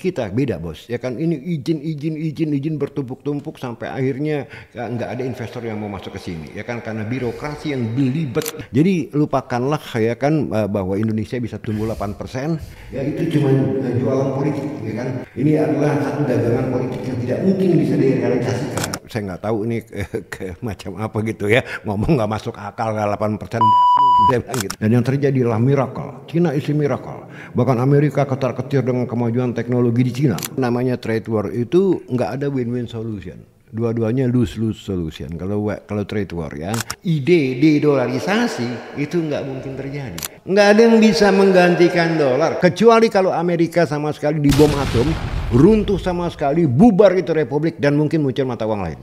kita beda bos, ya kan, ini izin bertumpuk-tumpuk sampai akhirnya nggak ada investor yang mau masuk ke sini, ya kan, karena birokrasi yang belibet. Jadi lupakanlah ya kan bahwa Indonesia bisa tumbuh 8%, ya itu cuma jualan politik, ya kan. Ini adalah satu dagangan politik yang tidak mungkin bisa direalisasikan. Saya nggak tahu ini macam apa gitu ya, ngomong nggak masuk akal 8%. Gitu. Dan yang terjadi adalah miracle. Cina isi miracle. Bahkan Amerika ketar-ketir dengan kemajuan teknologi di Cina. Namanya trade war itu nggak ada win-win solution. Dua-duanya lose-lose solution. Kalau trade war ya, ide dedolarisasi itu nggak mungkin terjadi. Nggak ada yang bisa menggantikan dolar kecuali kalau Amerika sama sekali dibom atom, runtuh sama sekali, bubar itu republik dan mungkin muncul mata uang lain.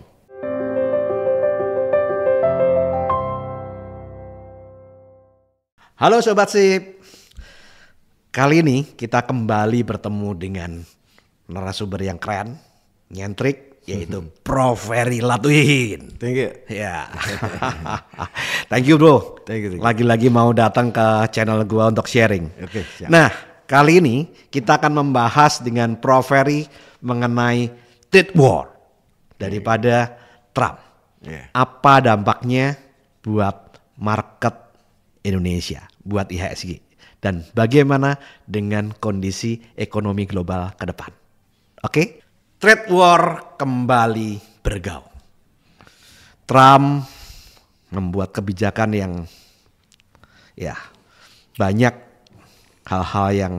Halo Sobat Sip, kali ini kita kembali bertemu dengan narasumber yang keren, nyentrik, yaitu Prof. Ferry Latuhin. Thank you. Ya, thank you bro. Thank you. Lagi-lagi mau datang ke channel gua untuk sharing. Oke, siap. Nah, kali ini kita akan membahas dengan Prof. Ferry mengenai trade war daripada Trump. Yeah. Apa dampaknya buat market Indonesia, buat IHSG, dan bagaimana dengan kondisi ekonomi global ke depan. Oke? Trade war kembali bergaung. Trump membuat kebijakan yang ya banyak hal-hal yang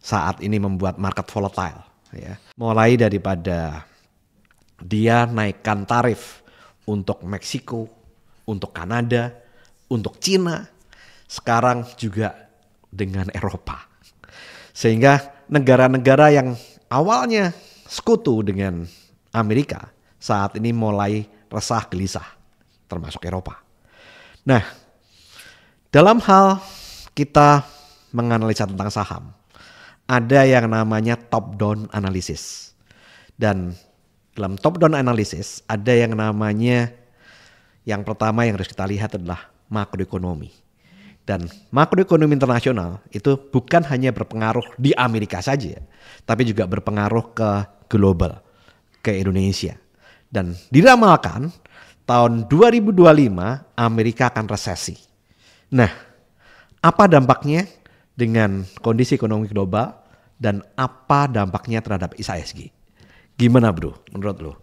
saat ini membuat market volatile ya. Mulai daripada dia naikkan tarif untuk Meksiko, untuk Kanada, untuk Cina, sekarang juga dengan Eropa. Sehingga negara-negara yang awalnya sekutu dengan Amerika saat ini mulai resah gelisah, termasuk Eropa. Nah, dalam hal kita menganalisa tentang saham, ada yang namanya top-down analysis. Dan dalam top-down analysis ada yang namanya, yang pertama yang harus kita lihat adalah makroekonomi. Dan makroekonomi internasional itu bukan hanya berpengaruh di Amerika saja, tapi juga berpengaruh ke global, ke Indonesia. Dan diramalkan tahun 2025 Amerika akan resesi. Nah, apa dampaknya dengan kondisi ekonomi global dan apa dampaknya terhadap IHSG? Gimana bro menurut lo?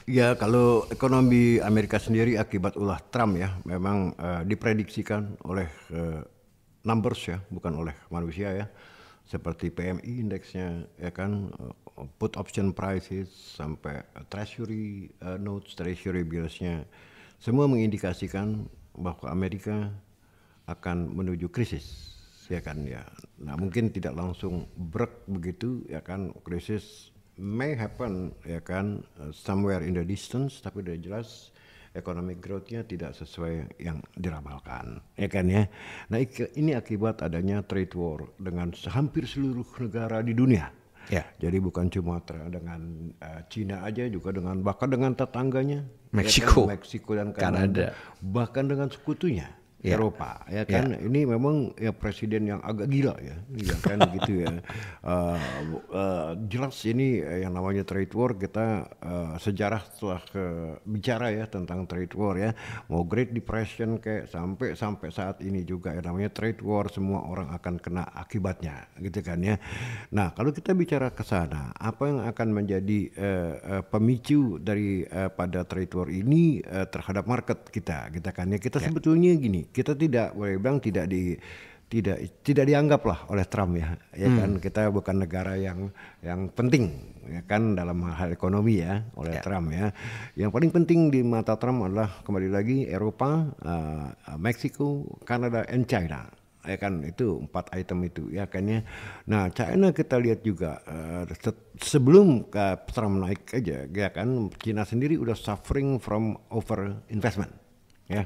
Ya, kalau ekonomi Amerika sendiri akibat ulah Trump ya, memang diprediksikan oleh numbers ya, bukan oleh manusia ya, seperti PMI indeksnya ya kan, put option prices sampai treasury notes, treasury billsnya, semua mengindikasikan bahwa Amerika akan menuju krisis ya kan ya. Nah mungkin tidak langsung brek begitu ya kan, krisis may happen ya kan, somewhere in the distance, tapi udah jelas economic growth-nya tidak sesuai yang diramalkan ya kan ya. Nah ini akibat adanya trade war dengan hampir seluruh negara di dunia ya. Jadi bukan cuma dengan Cina aja, juga dengan bahkan dengan tetangganya Meksiko, ya kan? Meksiko dan Kanada, bahkan dengan sekutunya Eropa ya kan. Ini memang ya presiden yang agak gila ya kan gitu ya. Jelas ini yang namanya trade war, kita sejarah telah bicara ya tentang trade war ya, mau Great Depression kayak sampai saat ini juga ya namanya trade war, semua orang akan kena akibatnya gitu kan ya. Nah kalau kita bicara ke sana, apa yang akan menjadi pemicu dari pada trade war ini terhadap market kita kan ya. Kita sebetulnya gini, kita tidak boleh bilang tidak dianggap lah oleh Trump ya kan, kita bukan negara yang penting ya kan dalam hal ekonomi ya oleh Trump ya. Yang paling penting di mata Trump adalah kembali lagi Eropa, Meksiko, Kanada, and China ya kan, itu 4 item itu ya kan ya. Nah China kita lihat juga sebelum Trump naik aja ya kan, China sendiri udah suffering from over investment ya.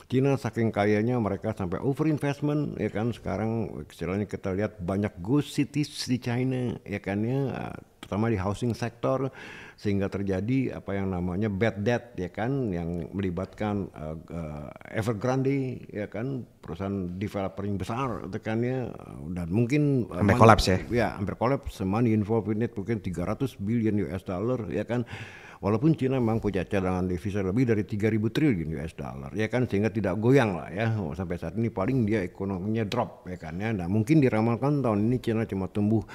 Cina saking kayanya mereka sampai over investment ya kan. Sekarang istilahnya kita lihat banyak ghost cities di China ya kan ya, terutama di housing sector, sehingga terjadi apa yang namanya bad debt ya kan, yang melibatkan Evergrande ya kan, perusahaan developer yang besar tekannya, dan mungkin Sampai kolaps ya? Ya, hampir kolaps. Money involved in it mungkin 300 billion US dollar, ya kan. Walaupun Cina memang punya cadangan devisa lebih dari 3.000 triliun US dollar, ya kan, sehingga tidak goyang lah ya. Sampai saat ini paling dia ekonominya drop, ya kan ya. Nah, mungkin diramalkan tahun ini Cina cuma tumbuh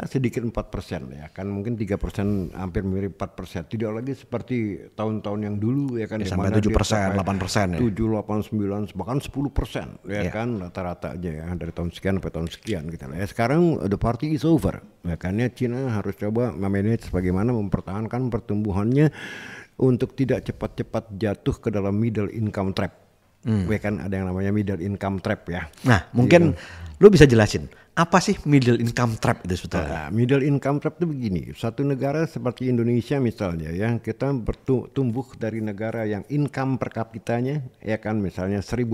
sedikit 4%, ya kan, mungkin 3%, hampir mirip 4%. Tidak lagi seperti tahun-tahun yang dulu, ya kan, Ya, sampai 7%, 8% ya. 7, 8, 9, bahkan 10%, ya kan, rata-rata aja ya, dari tahun sekian sampai tahun sekian gitu lah. Ya, sekarang the party is over, ya kan ya. Cina harus coba memanage bagaimana mempertahankan pertumbuhannya untuk tidak cepat-cepat jatuh ke dalam middle income trap. Ya kan, ada yang namanya middle income trap ya. Nah, mungkin lu bisa jelasin apa sih middle income trap itu sebetulnya? Nah, middle income trap itu begini, satu negara seperti Indonesia misalnya ya, kita bertumbuh dari negara yang income per kapitanya, ya kan, misalnya $1.000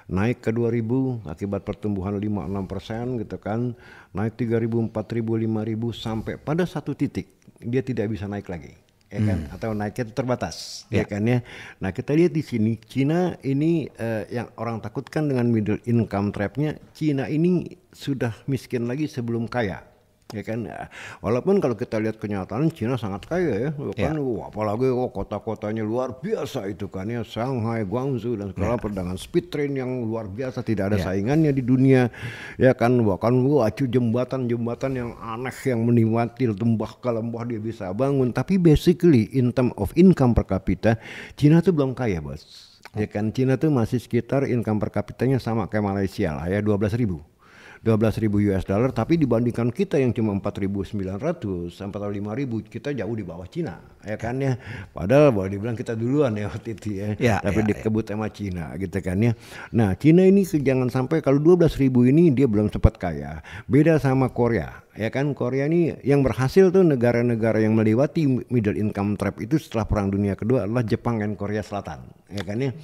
naik ke 2.000 akibat pertumbuhan 5-6% gitu kan, naik 3.000, 4.000, 5.000 sampai pada satu titik dia tidak bisa naik lagi, ya kan, atau naiknya itu terbatas, ya kan ya. Nah, kita lihat di sini Cina ini yang orang takutkan dengan middle income trapnya, Cina ini sudah miskin lagi sebelum kaya. Ya kan, walaupun kalau kita lihat kenyataan Cina sangat kaya ya, kan, apalagi kota-kotanya luar biasa itu kan ya, Shanghai, Guangzhou dan segala perdagangan speed train yang luar biasa, tidak ada saingannya di dunia, ya kan, bahkan jembatan-jembatan yang aneh yang menikmati lembah ke lembah dia bisa bangun, tapi basically in term of income per kapita Cina tuh belum kaya, bos. Ya kan, Cina tuh masih sekitar income per kapitanya sama kayak Malaysia lah ya, 12.000 US dollar, tapi dibandingkan kita yang cuma 4.900 sampai 5.000, kita jauh di bawah Cina, ya kan ya. Padahal boleh dibilang kita duluan ya waktu itu ya, tapi dikebut sama Cina gitu kan ya. Nah, Cina ini jangan sampai kalau 12.000 ini dia belum sempat kaya. Beda sama Korea, ya kan. Korea ini yang berhasil tuh, negara-negara yang melewati middle income trap itu setelah Perang Dunia Kedua adalah Jepang dan Korea Selatan, ya kan ya.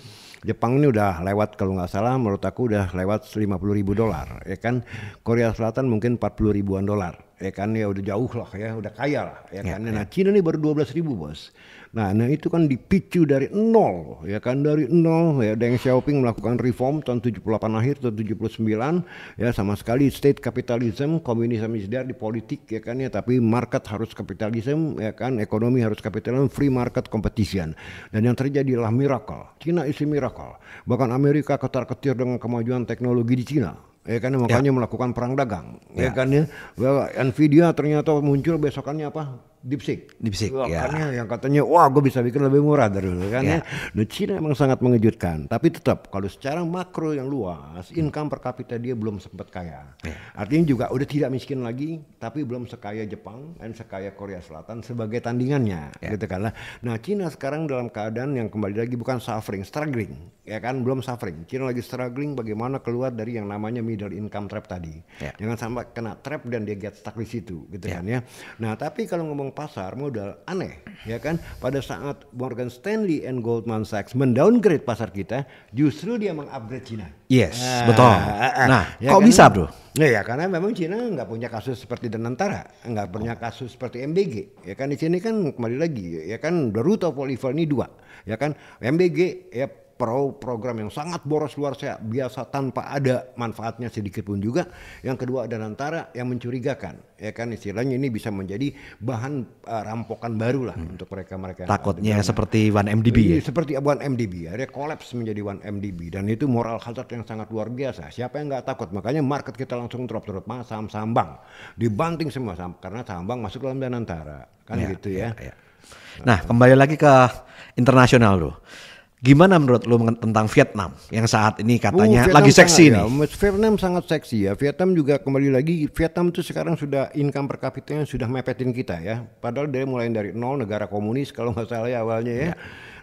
Jepang ini udah lewat, kalau nggak salah menurut aku udah lewat $50.000, ya kan. Korea Selatan mungkin 40 ribuan dolar, ya kan, ya udah jauh lah ya, udah kaya lah, ya kan. Nah, Cina ini baru 12.000, bos. Nah, itu kan dipicu dari nol, ya kan, dari nol ya. Deng Xiaoping melakukan reform tahun 78 akhir tahun 79, ya, sama sekali state capitalism, komunisme isdar di politik, ya kan ya, tapi market harus kapitalisme, ya kan, ekonomi harus kapitalisme, free market competition. Dan yang terjadi adalah miracle. Cina isi miracle. Bahkan Amerika ketar-ketir dengan kemajuan teknologi di Cina, ya kan, makanya melakukan perang dagang, ya kan ya. Nvidia ternyata muncul besokannya apa? DeepSeek, yang katanya wah gue bisa bikin lebih murah dari dulu kan ya. Nah, Cina memang sangat mengejutkan, tapi tetap kalau secara makro yang luas, income per kapita dia belum sempat kaya. Artinya juga udah tidak miskin lagi, tapi belum sekaya Jepang dan sekaya Korea Selatan sebagai tandingannya, gitu kan lah. Nah, Cina sekarang dalam keadaan yang kembali lagi bukan suffering, struggling, ya kan, belum suffering. Cina lagi struggling bagaimana keluar dari yang namanya middle income trap tadi. Jangan sampai kena trap dan dia get stuck di situ, gitu kan ya. Nah, tapi kalau ngomong pasar modal aneh, ya kan, pada saat Morgan Stanley and Goldman Sachs mendowngrade pasar kita, justru dia mengupgrade Cina. Betul. Nah, ya kok kan, bisa bro? Ya karena memang Cina nggak punya kasus seperti Danantara, nggak punya kasus seperti MBG, ya kan. Di sini kan kembali lagi, ya kan, the root of all evil ini dua, ya kan. MBG ya program yang sangat boros luar biasa tanpa ada manfaatnya sedikit pun juga. Yang kedua ada Danantara yang mencurigakan, ya kan, istilahnya ini bisa menjadi bahan rampokan baru lah untuk mereka-mereka. Takutnya seperti 1MDB ya? Seperti 1MDB, ada kolaps menjadi 1MDB, dan itu moral hazard yang sangat luar biasa. Siapa yang nggak takut? Makanya market kita langsung drop saham-saham bank dibanting semua karena saham bank masuk dalam Danantara kan gitu ya. Nah, kembali lagi ke internasional bro. Gimana menurut lu tentang Vietnam yang saat ini katanya lagi seksi nih? Vietnam sangat seksi ya. Vietnam juga kembali lagi, Vietnam itu sekarang sudah income per kapitanya sudah mepetin kita ya. Padahal dia mulai dari nol, negara komunis kalau nggak salah ya awalnya ya.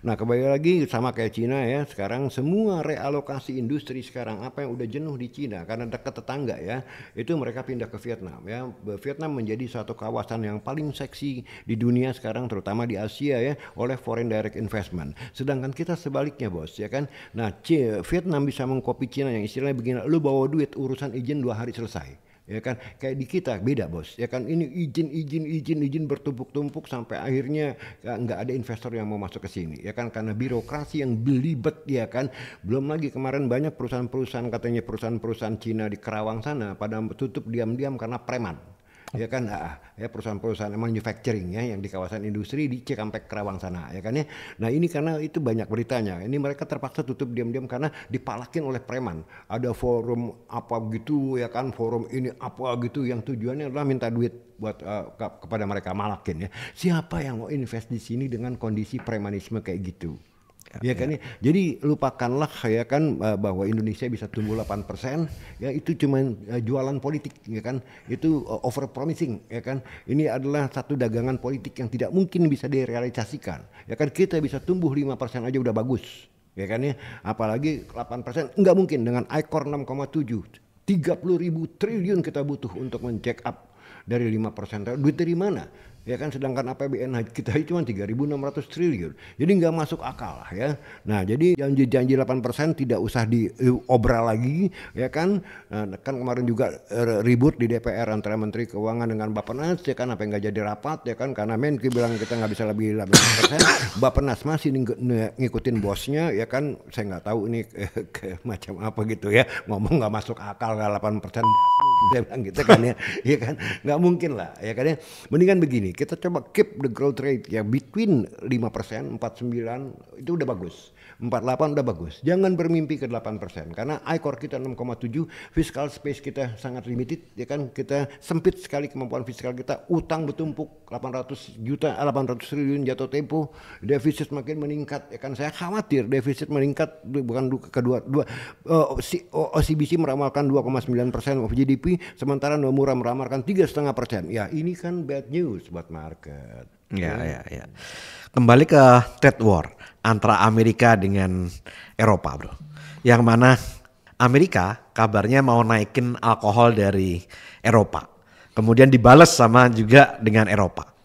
Nah, kembali lagi sama kayak Cina ya. Sekarang semua realokasi industri sekarang, apa yang udah jenuh di Cina karena dekat tetangga ya, itu mereka pindah ke Vietnam ya. Vietnam menjadi satu kawasan yang paling seksi di dunia sekarang, terutama di Asia ya, oleh foreign direct investment. Sedangkan kita sebaliknya, bos, ya kan. Nah, Vietnam bisa mengkopi Cina yang istilahnya begini, lu bawa duit, urusan izin 2 hari selesai. ya kan. Kayak di kita beda bos, ya kan. Ini izin bertumpuk-tumpuk sampai akhirnya nggak ada investor yang mau masuk ke sini, ya kan, karena birokrasi yang belibet, ya kan. Belum lagi kemarin banyak perusahaan-perusahaan, katanya perusahaan-perusahaan Cina di Kerawang sana pada tutup diam-diam karena preman. Ya kan, ya perusahaan-perusahaan manufacturing ya yang di kawasan industri di Cikampek Kerawang sana, ya kan ya. Nah ini karena itu banyak beritanya, ini mereka terpaksa tutup diam-diam karena dipalakin oleh preman. Ada forum apa gitu, ya kan, forum ini apa gitu yang tujuannya adalah minta duit buat kepada mereka, malakin ya. Siapa yang mau invest di sini dengan kondisi premanisme kayak gitu? Ya kan ya. Jadi lupakanlah ya kan bahwa Indonesia bisa tumbuh 8%, ya itu cuma jualan politik, ya kan. Itu over promising, ya kan. Ini adalah satu dagangan politik yang tidak mungkin bisa direalisasikan. Ya kan, kita bisa tumbuh 5% aja udah bagus. Ya kan ya. Apalagi 8% enggak mungkin dengan ICOR 6,7. 30.000 triliun kita butuh untuk men-check up dari 5%. Duit dari mana? Ya kan, sedangkan APBN kita cuma 3.600 triliun. Jadi nggak masuk akal ya. Nah, jadi janji-janji 8% tidak usah diobral lagi, ya kan. Nah, kan kemarin juga ribut di DPR antara Menteri Keuangan dengan Bappenas, ya kan, apa yang nggak jadi rapat, ya kan, karena Menkyu bilang kita nggak bisa lebih 8%. Bappenas masih ngikutin bosnya, ya kan. Saya nggak tahu ini macam apa gitu ya, ngomong nggak masuk akal, 8%. Dia bilang gitu kan ya, ya kan, nggak mungkin lah, ya kan ya. Mendingan begini, kita coba keep the growth rate ya between 5%, 49 itu udah bagus, 48 udah bagus. Jangan bermimpi ke 8% karena ICOR kita 6,7, fiscal space kita sangat limited, ya kan, kita sempit sekali kemampuan fiskal kita, utang bertumpuk 800 triliun jatuh tempo, defisit makin meningkat, ya kan. Saya khawatir defisit meningkat, bukan OCBC meramalkan 2,9% of GDP, sementara Nomura meramalkan 3,5%. Ya ini kan bad news buat market. Ya. Kembali ke trade war antara Amerika dengan Eropa, bro. Yang mana Amerika kabarnya mau naikin alkohol dari Eropa. Kemudian dibalas sama juga dengan Eropa.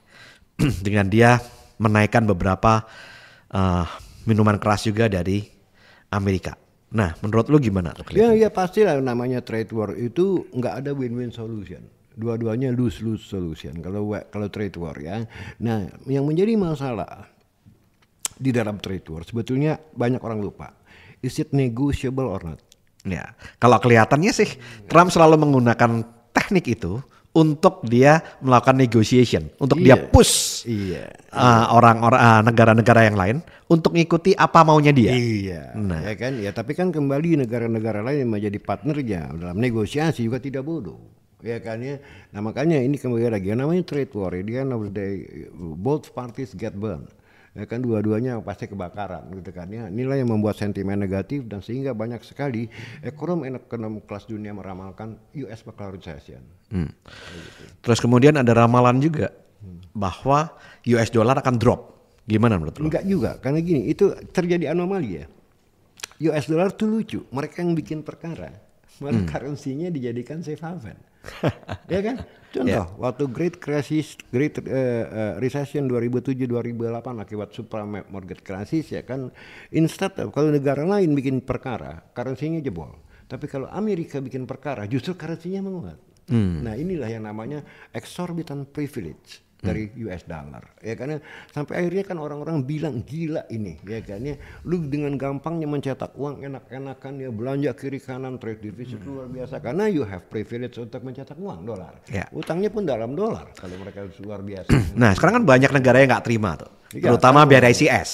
Dengan dia menaikkan beberapa minuman keras juga dari Amerika. Nah, menurut lu gimana tuh? Ya pastilah, namanya trade war itu nggak ada win-win solution. Dua-duanya lose-lose solution kalau trade war ya. Nah, yang menjadi masalah di dalam trade war sebetulnya banyak orang lupa. Is it negotiable or not? Ya, kalau kelihatannya sih Trump selalu menggunakan teknik itu untuk dia melakukan negotiation, untuk dia push orang-orang negara-negara yang lain untuk mengikuti apa maunya dia. Iya, nah, ya kan, ya tapi kan kembali negara-negara lain yang menjadi partnernya dalam negosiasi juga tidak bodoh, ya kan ya. Nah makanya ini kembali lagi, yang namanya trade war, di end of the day both parties get burned. Ya kan, dua-duanya pasti kebakaran gitu kan ya. Inilah yang membuat sentimen negatif dan sehingga banyak sekali ekonom kelas dunia meramalkan US bakal recession. Gitu. Terus kemudian ada ramalan juga bahwa US dollar akan drop. Gimana menurut lo? Enggak juga, karena gini, itu terjadi anomali ya. US dollar tuh lucu, mereka yang bikin perkara, malah currency-nya dijadikan safe haven. Ya kan? Contoh, waktu Great Recession 2007-2008 akibat subprime mortgage crisis, ya kan, instead kalau negara lain bikin perkara, currency-nya jebol. Tapi kalau Amerika bikin perkara, justru currency-nya menguat. Nah inilah yang namanya exorbitant privilege dari US dollar, ya kan, sampai akhirnya kan orang-orang bilang gila ini, ya kan ya, lu dengan gampangnya mencetak uang enak-enakan ya, belanja kiri kanan, trade deficit luar biasa karena you have privilege untuk mencetak uang dolar, utangnya pun dalam dolar kalau mereka luar biasa. Nah sekarang kan banyak negara yang nggak terima tuh, terutama BRICS,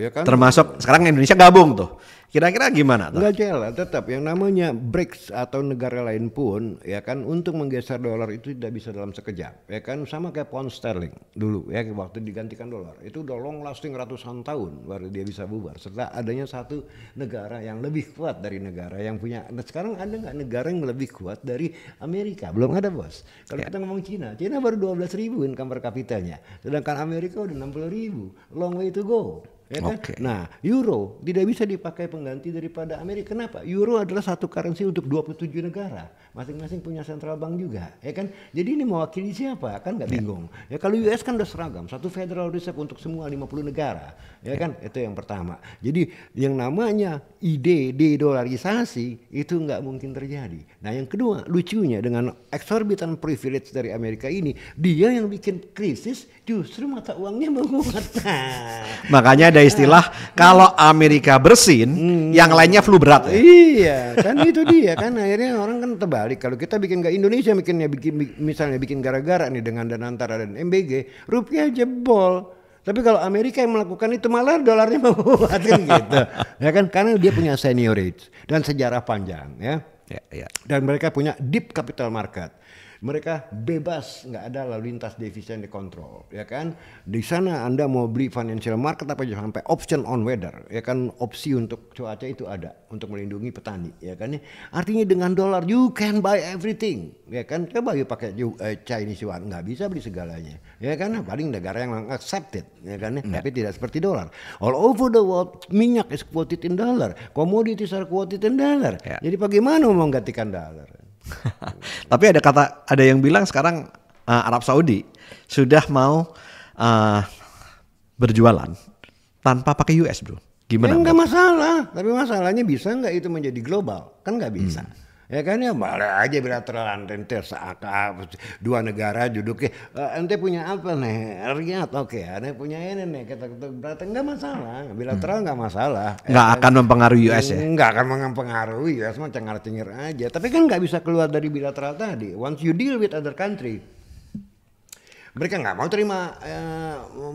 ya kan? Termasuk sekarang Indonesia gabung tuh. Kira-kira gimana tuh? Nggak jalan, tetap yang namanya BRICS atau negara lain pun, ya kan, untuk menggeser dolar itu tidak bisa dalam sekejap, ya kan, sama kayak pound sterling dulu ya, waktu digantikan dolar itu udah long lasting ratusan tahun baru dia bisa bubar setelah adanya satu negara yang lebih kuat dari negara yang punya. Nah, sekarang ada nggak negara yang lebih kuat dari Amerika? Belum ada bos. Kalau kita ngomong Cina baru 12.000 income per kapitanya, sedangkan Amerika udah 60.000, long way to go. Ya kan? Oke. Nah, euro tidak bisa dipakai pengganti daripada Amerika. Kenapa? Euro adalah satu currency untuk 27 negara. Masing-masing punya central bank juga, ya kan? Jadi ini mewakili siapa? Kan nggak bingung. Ya kalau US kan udah seragam, satu Federal Reserve untuk semua 50 negara. Ya kan? Itu yang pertama. Jadi yang namanya ide de-dolarisasi itu nggak mungkin terjadi. Nah, yang kedua, lucunya dengan exorbitant privilege dari Amerika ini, dia yang bikin krisis justru mata uangnya menguat. Makanya ada istilah kalau Amerika bersin, yang lainnya flu berat ya. Iya, kan itu dia kan akhirnya orang kan terbalik. Kalau kita bikin ke Indonesia misalnya bikin gara-gara nih dengan Danantara dan MBG, rupiah jebol. Tapi kalau Amerika yang melakukan itu malah dolarnya menguat kan gitu. Ya kan karena dia punya seniorage dan sejarah panjang ya. Ya. Dan mereka punya deep capital market. Mereka bebas, nggak ada lalu lintas devisa yang dikontrol, ya kan? Di sana Anda mau beli financial market apa aja sampai option on weather, ya kan? Opsi untuk cuaca itu ada untuk melindungi petani, ya kan? Artinya dengan dolar you can buy everything, ya kan? Coba you pakai Chinese yuan, nggak bisa beli segalanya, ya kan? Paling negara yang accepted, ya kan? Tapi tidak seperti dolar. All over the world minyak is quoted in dollar, commodities are quoted in dollar. Ya. Jadi bagaimana mau menggantikan dolar? Tapi ada yang bilang sekarang Arab Saudi sudah mau berjualan tanpa pakai US, bro. Gimana? Enggak masalah, tapi masalahnya bisa nggak itu menjadi global? Kan nggak bisa. Ya kan ya boleh aja bilateral ente dua negara duduknya ente punya apa nih Riyadh oke ente punya ini nih kita berarti nggak masalah bilateral nggak masalah Nggak akan mempengaruhi US ya? Nggak akan mempengaruhi US mah cengar-cengir aja tapi kan nggak bisa keluar dari bilateral tadi once you deal with other country mereka nggak mau terima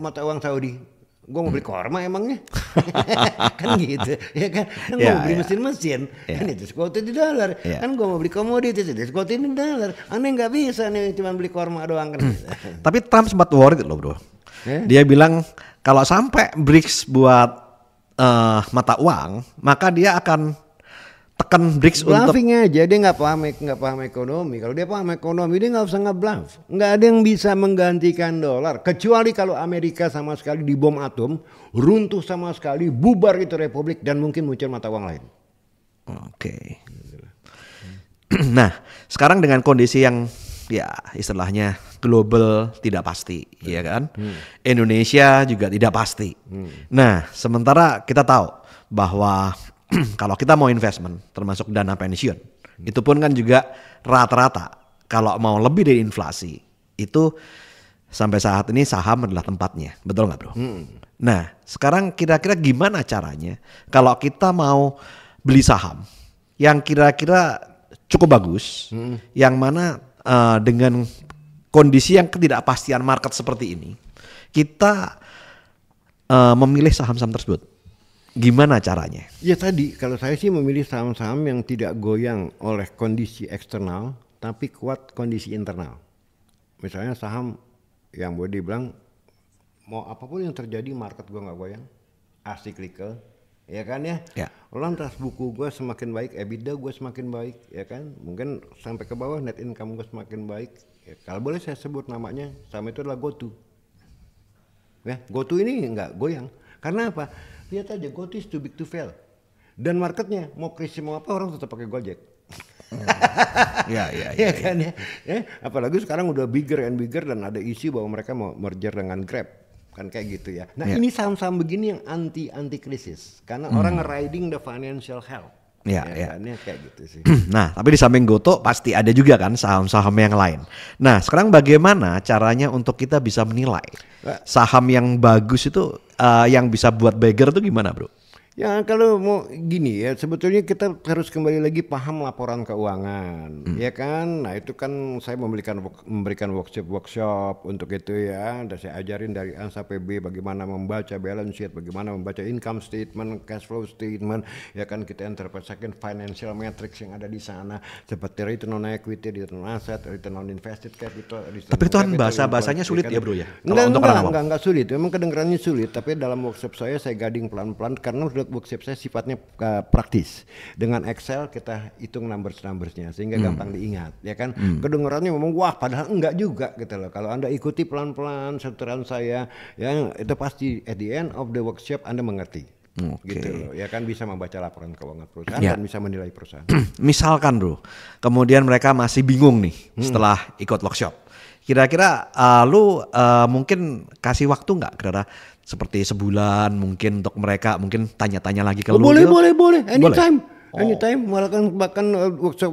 mata uang Saudi. Gue mau beli korma emangnya kan gitu ya kan gue mau beli mesin-mesin kan itu quoted di dolar kan gue mau beli komoditas itu quoted di dolar aneh nggak bisa nih cuma beli korma doang kan Tapi Trump sempat worried loh, bro. Dia bilang kalau sampai BRICS buat mata uang maka dia akan tekan BRICS untuk bluffing aja dia nggak paham ekonomi. Kalau dia paham ekonomi dia nggak usah ngebluff. Nggak ada yang bisa menggantikan dolar kecuali kalau Amerika sama sekali dibom atom, runtuh sama sekali, bubar itu republik dan mungkin muncul mata uang lain. Oke. Nah, sekarang dengan kondisi yang ya istilahnya global tidak pasti, ya kan? Indonesia juga tidak pasti. Nah, sementara kita tahu bahwa kalau kita mau investment termasuk dana pensiun itu pun kan juga rata-rata kalau mau lebih dari inflasi itu sampai saat ini saham adalah tempatnya, betul nggak, bro? Nah sekarang kira-kira gimana caranya kalau kita mau beli saham yang kira-kira cukup bagus, yang mana dengan kondisi yang ketidakpastian market seperti ini kita memilih saham-saham tersebut. Gimana caranya? Ya tadi kalau saya sih memilih saham-saham yang tidak goyang oleh kondisi eksternal tapi kuat kondisi internal. Misalnya saham yang boleh dibilang mau apapun yang terjadi market gue nggak goyang, acyclical, ya kan ya. Lantas buku gue semakin baik, EBITDA gue semakin baik, ya kan. Mungkin sampai ke bawah net income gue semakin baik. Ya, kalau boleh saya sebut namanya, saham itu adalah GoTo. Ya, GoTo ini nggak goyang. Karena apa? Lihat aja GoTo is too big to fail. Dan marketnya mau krisis mau apa orang tetap pakai Gojek. Ya kan ya. Apalagi sekarang udah bigger and bigger dan ada isu bahwa mereka mau merger dengan Grab. Kan kayak gitu ya. Nah ini saham-saham begini yang anti krisis. Karena orang riding the financial health. Kan, kayak gitu sih. Nah tapi di samping GoTo pasti ada juga kan saham-saham yang lain. Nah sekarang bagaimana caranya untuk kita bisa menilai saham yang bagus itu yang bisa buat beggar itu gimana, bro? Ya kalau mau gini ya sebetulnya kita harus kembali lagi paham laporan keuangan ya kan. Nah itu kan saya memberikan workshop untuk itu ya. Dan saya ajarin dari A sampai B bagaimana membaca balance sheet, bagaimana membaca income statement, cash flow statement ya kan. Kita interpretasikan financial metrics yang ada di sana seperti return on equity, return on asset, return on invested capital. Tapi itu kan bahasanya sulit ya, bro ya? Enggak sulit, memang kedengarannya sulit tapi dalam workshop saya gading pelan-pelan karena workshop saya sifatnya praktis. Dengan Excel kita hitung numbersnya sehingga gampang diingat, ya kan. Kedengarannya memang wah, padahal enggak juga gitu loh. Kalau Anda ikuti pelan-pelan setoran saya, ya itu pasti at the end of the workshop Anda mengerti. Gitu loh, ya kan, bisa membaca laporan keuangan perusahaan dan bisa menilai perusahaan. Misalkan bro, kemudian mereka masih bingung nih setelah ikut workshop. Kira-kira lu mungkin kasih waktu nggak kira-kira seperti sebulan mungkin untuk mereka mungkin tanya-tanya lagi ke lu? Boleh. Anytime. Anytime, bahkan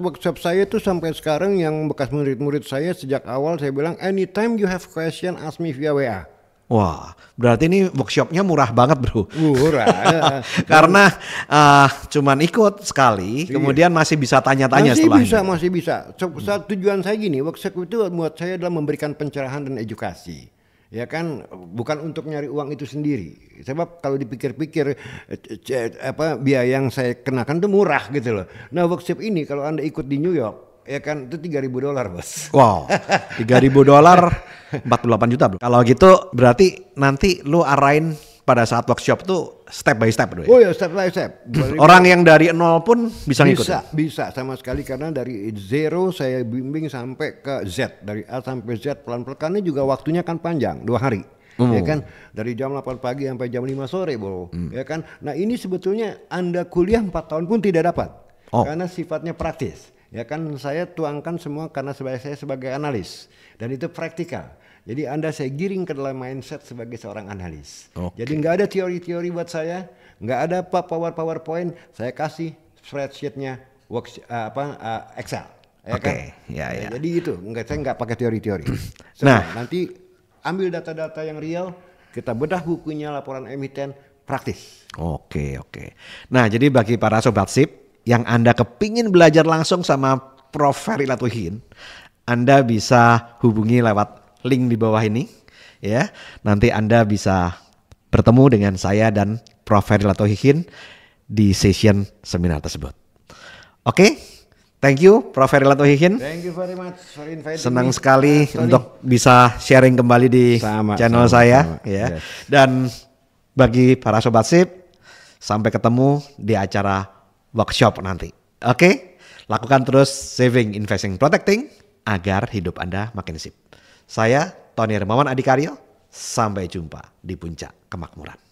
workshop saya itu sampai sekarang yang bekas murid-murid saya sejak awal saya bilang anytime you have question ask me via WA. Wah, berarti ini workshopnya murah banget bro. Murah. Karena cuman ikut sekali, kemudian masih bisa tanya-tanya setelahnya. Masih bisa. Tujuan saya gini, workshop itu buat saya adalah memberikan pencerahan dan edukasi. Ya kan, bukan untuk nyari uang itu sendiri. Sebab kalau dipikir-pikir biaya yang saya kenakan itu murah gitu loh. Nah workshop ini kalau Anda ikut di New York, ya kan itu $3.000 bos. Wow, $3.000 48 juta bro. Kalau gitu berarti nanti lu arahin pada saat workshop tuh step by step bro. Oh ya, step by step. Orang yang dari nol pun bisa ngikut. Bisa sama sekali, karena dari zero saya bimbing sampai ke Z, dari A sampai Z pelan-pelan. Karena juga waktunya kan panjang, 2 hari. Ya kan, dari jam 8 pagi sampai jam 5 sore bro. Ya kan. Nah ini sebetulnya Anda kuliah 4 tahun pun tidak dapat. Karena sifatnya praktis. Ya kan, saya tuangkan semua karena saya sebagai analis dan itu praktikal. Jadi Anda saya giring ke dalam mindset sebagai seorang analis. Jadi nggak ada teori-teori buat saya, nggak ada PowerPoint, saya kasih spreadsheetnya Excel. Ya. Jadi itu saya nggak pakai teori-teori. Nanti ambil data-data yang real, kita bedah bukunya, laporan emiten, praktis. Oke. Nah jadi bagi para sobat SIP yang Anda kepingin belajar langsung sama Prof. Ferry Latuhin, Anda bisa hubungi lewat link di bawah ini ya. Nanti Anda bisa bertemu dengan saya dan Prof. Ferry Latuhin di session seminar tersebut. Oke, thank you Prof. Ferry Latuhin. Thank you very much for inviting Senang me. sekali untuk bisa sharing kembali di channel saya. Ya. Yes. Dan bagi para sobat SIP, sampai ketemu di acara workshop nanti. Oke? Lakukan terus saving, investing, protecting agar hidup Anda makin sip. Saya Tony Hermawan Adikaryo. Sampai jumpa di puncak kemakmuran.